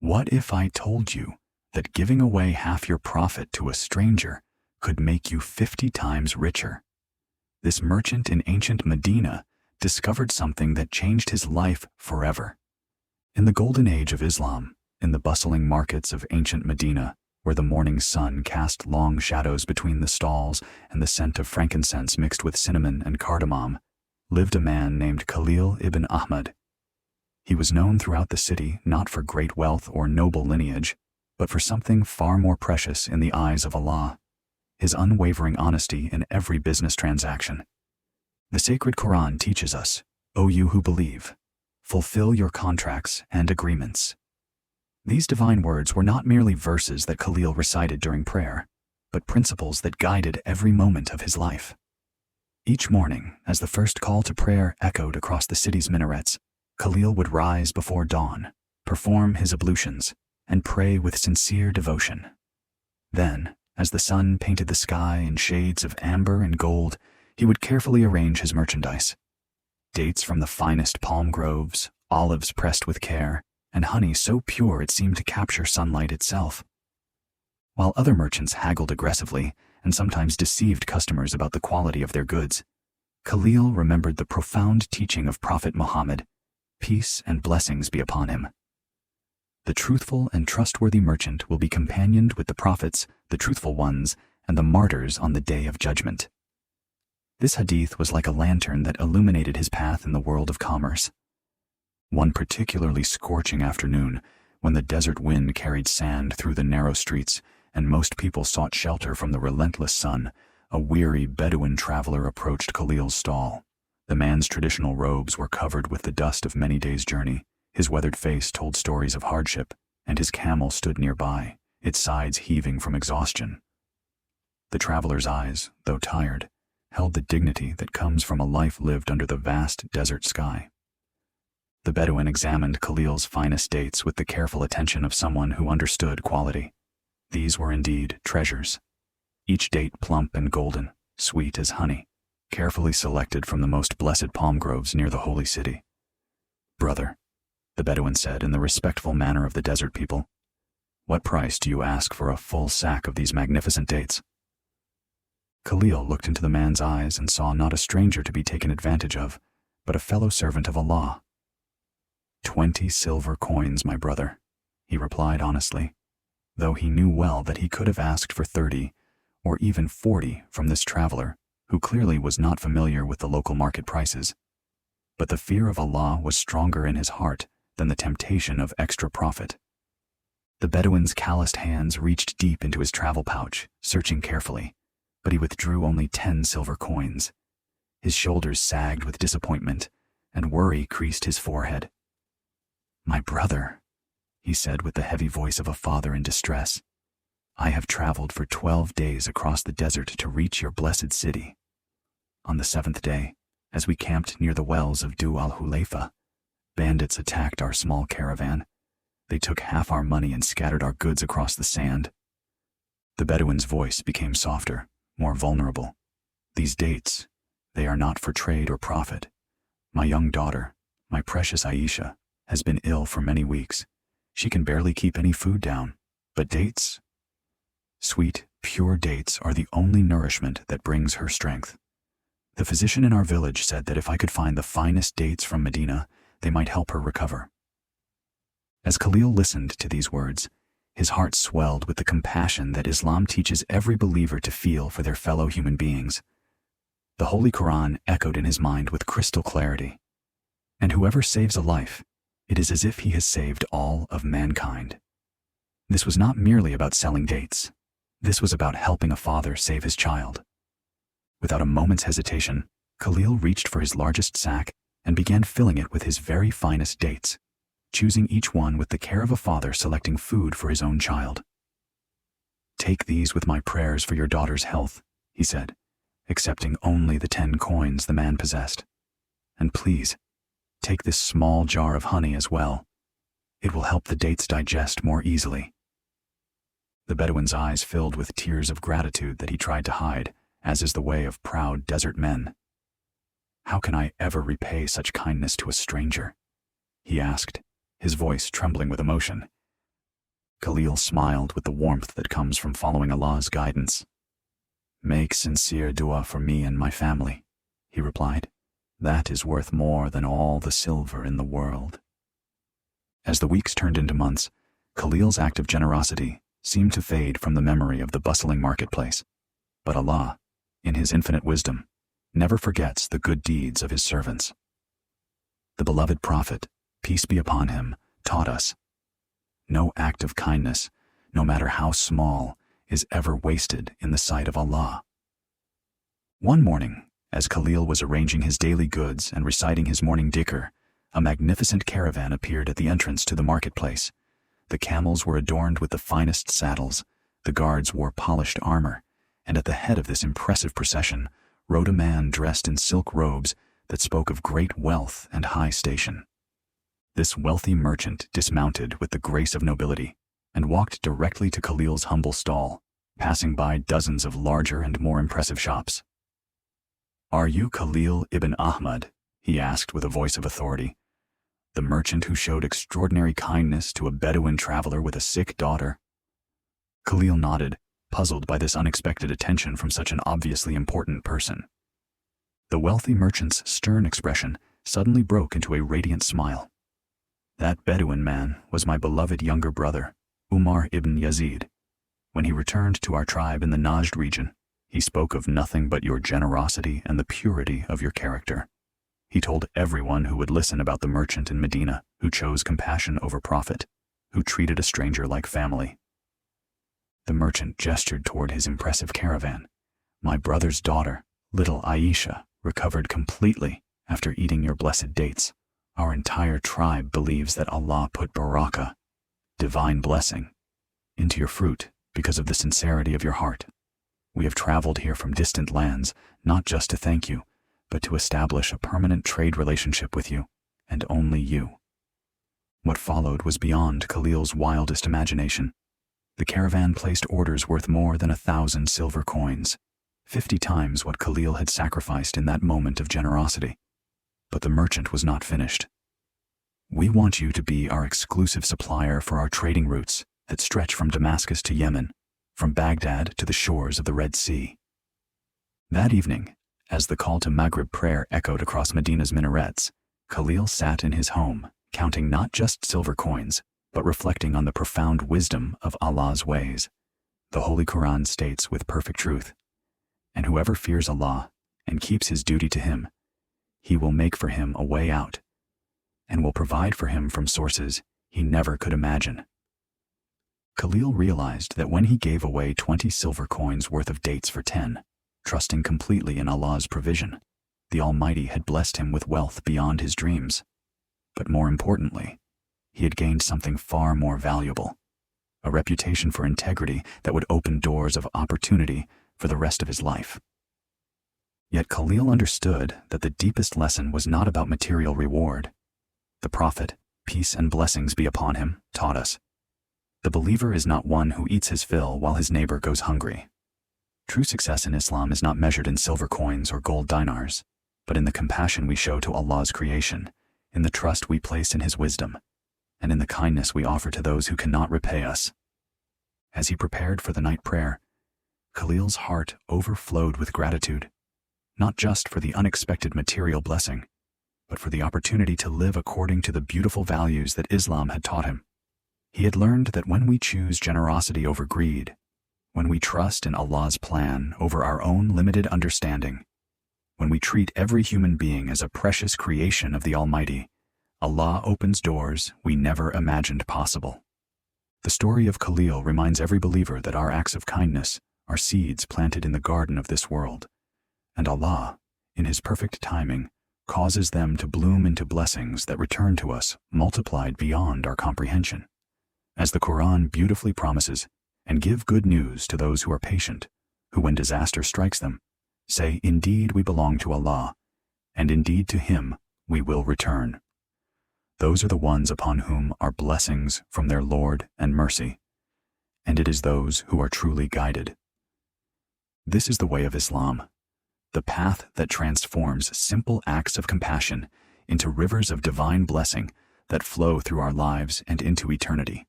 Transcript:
What if I told you that giving away half your profit to a stranger could make you 50 times richer? This merchant in ancient Medina discovered something that changed his life forever. In the golden age of Islam, in the bustling markets of ancient Medina, where the morning sun cast long shadows between the stalls and the scent of frankincense mixed with cinnamon and cardamom, lived a man named Khalil ibn Ahmad. He was known throughout the city not for great wealth or noble lineage, but for something far more precious in the eyes of Allah: his unwavering honesty in every business transaction. The sacred Quran teaches us, "O you who believe, fulfill your contracts and agreements." These divine words were not merely verses that Khalil recited during prayer, but principles that guided every moment of his life. Each morning, as the first call to prayer echoed across the city's minarets, Khalil would rise before dawn, perform his ablutions, and pray with sincere devotion. Then, as the sun painted the sky in shades of amber and gold, he would carefully arrange his merchandise. Dates from the finest palm groves, olives pressed with care, and honey so pure it seemed to capture sunlight itself. While other merchants haggled aggressively and sometimes deceived customers about the quality of their goods, Khalil remembered the profound teaching of Prophet Muhammad, peace and blessings be upon him. The truthful and trustworthy merchant will be companioned with the prophets, the truthful ones, and the martyrs on the day of judgment. This hadith was like a lantern that illuminated his path in the world of commerce. One particularly scorching afternoon, when the desert wind carried sand through the narrow streets and most people sought shelter from the relentless sun, a weary Bedouin traveler approached Khalil's stall. The man's traditional robes were covered with the dust of many days' journey. His weathered face told stories of hardship, and his camel stood nearby, its sides heaving from exhaustion. The traveler's eyes, though tired, held the dignity that comes from a life lived under the vast desert sky. The Bedouin examined Khalil's finest dates with the careful attention of someone who understood quality. These were indeed treasures, each date plump and golden, sweet as honey, carefully selected from the most blessed palm groves near the holy city. "Brother," the Bedouin said in the respectful manner of the desert people, "what price do you ask for a full sack of these magnificent dates?" Khalil looked into the man's eyes and saw not a stranger to be taken advantage of, but a fellow servant of Allah. 20 silver coins, my brother," he replied honestly, though he knew well that he could have asked for 30 or even 40 from this traveler, who clearly was not familiar with the local market prices. But the fear of Allah was stronger in his heart than the temptation of extra profit. The Bedouin's calloused hands reached deep into his travel pouch, searching carefully, but he withdrew only 10 silver coins. His shoulders sagged with disappointment, and worry creased his forehead. "My brother," he said with the heavy voice of a father in distress, "I have traveled for 12 days across the desert to reach your blessed city. On the 7th day, as we camped near the wells of Du al-Hulayfa, bandits attacked our small caravan. They took half our money and scattered our goods across the sand." The Bedouin's voice became softer, more vulnerable. "These dates, they are not for trade or profit. My young daughter, my precious Aisha, has been ill for many weeks. She can barely keep any food down. But dates? Sweet, pure dates are the only nourishment that brings her strength. The physician in our village said that if I could find the finest dates from Medina, they might help her recover." As Khalil listened to these words, his heart swelled with the compassion that Islam teaches every believer to feel for their fellow human beings. The Holy Quran echoed in his mind with crystal clarity. And whoever saves a life, it is as if he has saved all of mankind. This was not merely about selling dates. This was about helping a father save his child. Without a moment's hesitation, Khalil reached for his largest sack and began filling it with his very finest dates, choosing each one with the care of a father selecting food for his own child. "Take these with my prayers for your daughter's health," he said, accepting only the 10 coins the man possessed. "And please, take this small jar of honey as well. It will help the dates digest more easily." The Bedouin's eyes filled with tears of gratitude that he tried to hide, as is the way of proud desert men. "How can I ever repay such kindness to a stranger?" he asked, his voice trembling with emotion. Khalil smiled with the warmth that comes from following Allah's guidance. "Make sincere dua for me and my family," he replied. "That is worth more than all the silver in the world." As the weeks turned into months, Khalil's act of generosity seemed to fade from the memory of the bustling marketplace. But Allah, in His infinite wisdom, never forgets the good deeds of His servants. The beloved Prophet, peace be upon him, taught us, no act of kindness, no matter how small, is ever wasted in the sight of Allah. One morning, as Khalil was arranging his daily goods and reciting his morning dhikr, a magnificent caravan appeared at the entrance to the marketplace. The camels were adorned with the finest saddles, the guards wore polished armor, and at the head of this impressive procession rode a man dressed in silk robes that spoke of great wealth and high station. This wealthy merchant dismounted with the grace of nobility and walked directly to Khalil's humble stall, passing by dozens of larger and more impressive shops. "Are you Khalil ibn Ahmad?" he asked with a voice of authority. "The merchant who showed extraordinary kindness to a Bedouin traveler with a sick daughter?" Khalil nodded, puzzled by this unexpected attention from such an obviously important person. The wealthy merchant's stern expression suddenly broke into a radiant smile. "That Bedouin man was my beloved younger brother, Umar ibn Yazid. When he returned to our tribe in the Najd region, he spoke of nothing but your generosity and the purity of your character. He told everyone who would listen about the merchant in Medina who chose compassion over profit, who treated a stranger like family." The merchant gestured toward his impressive caravan. "My brother's daughter, little Aisha, recovered completely after eating your blessed dates. Our entire tribe believes that Allah put Barakah, divine blessing, into your fruit because of the sincerity of your heart. We have traveled here from distant lands, not just to thank you, but to establish a permanent trade relationship with you, and only you." What followed was beyond Khalil's wildest imagination. The caravan placed orders worth more than 1,000 silver coins, 50 times what Khalil had sacrificed in that moment of generosity. But the merchant was not finished. "We want you to be our exclusive supplier for our trading routes that stretch from Damascus to Yemen, from Baghdad to the shores of the Red Sea." That evening, as the call to Maghrib prayer echoed across Medina's minarets, Khalil sat in his home, counting not just silver coins, but reflecting on the profound wisdom of Allah's ways. The Holy Quran states with perfect truth, "And whoever fears Allah and keeps his duty to Him, He will make for him a way out, and will provide for him from sources he never could imagine." Khalil realized that when he gave away 20 silver coins worth of dates for 10, trusting completely in Allah's provision, the Almighty had blessed him with wealth beyond his dreams. But more importantly, he had gained something far more valuable, a reputation for integrity that would open doors of opportunity for the rest of his life. Yet Khalil understood that the deepest lesson was not about material reward. The Prophet, peace and blessings be upon him, taught us, "The believer is not one who eats his fill while his neighbor goes hungry." True success in Islam is not measured in silver coins or gold dinars, but in the compassion we show to Allah's creation, in the trust we place in His wisdom, and in the kindness we offer to those who cannot repay us. As he prepared for the night prayer, Khalil's heart overflowed with gratitude, not just for the unexpected material blessing, but for the opportunity to live according to the beautiful values that Islam had taught him. He had learned that when we choose generosity over greed, when we trust in Allah's plan over our own limited understanding, when we treat every human being as a precious creation of the Almighty, Allah opens doors we never imagined possible. The story of Khalil reminds every believer that our acts of kindness are seeds planted in the garden of this world, and Allah, in His perfect timing, causes them to bloom into blessings that return to us multiplied beyond our comprehension. As the Quran beautifully promises, "And give good news to those who are patient, who when disaster strikes them, say, 'Indeed we belong to Allah, and indeed to Him we will return.' Those are the ones upon whom are blessings from their Lord and mercy, and it is those who are truly guided." This is the way of Islam, the path that transforms simple acts of compassion into rivers of divine blessing that flow through our lives and into eternity.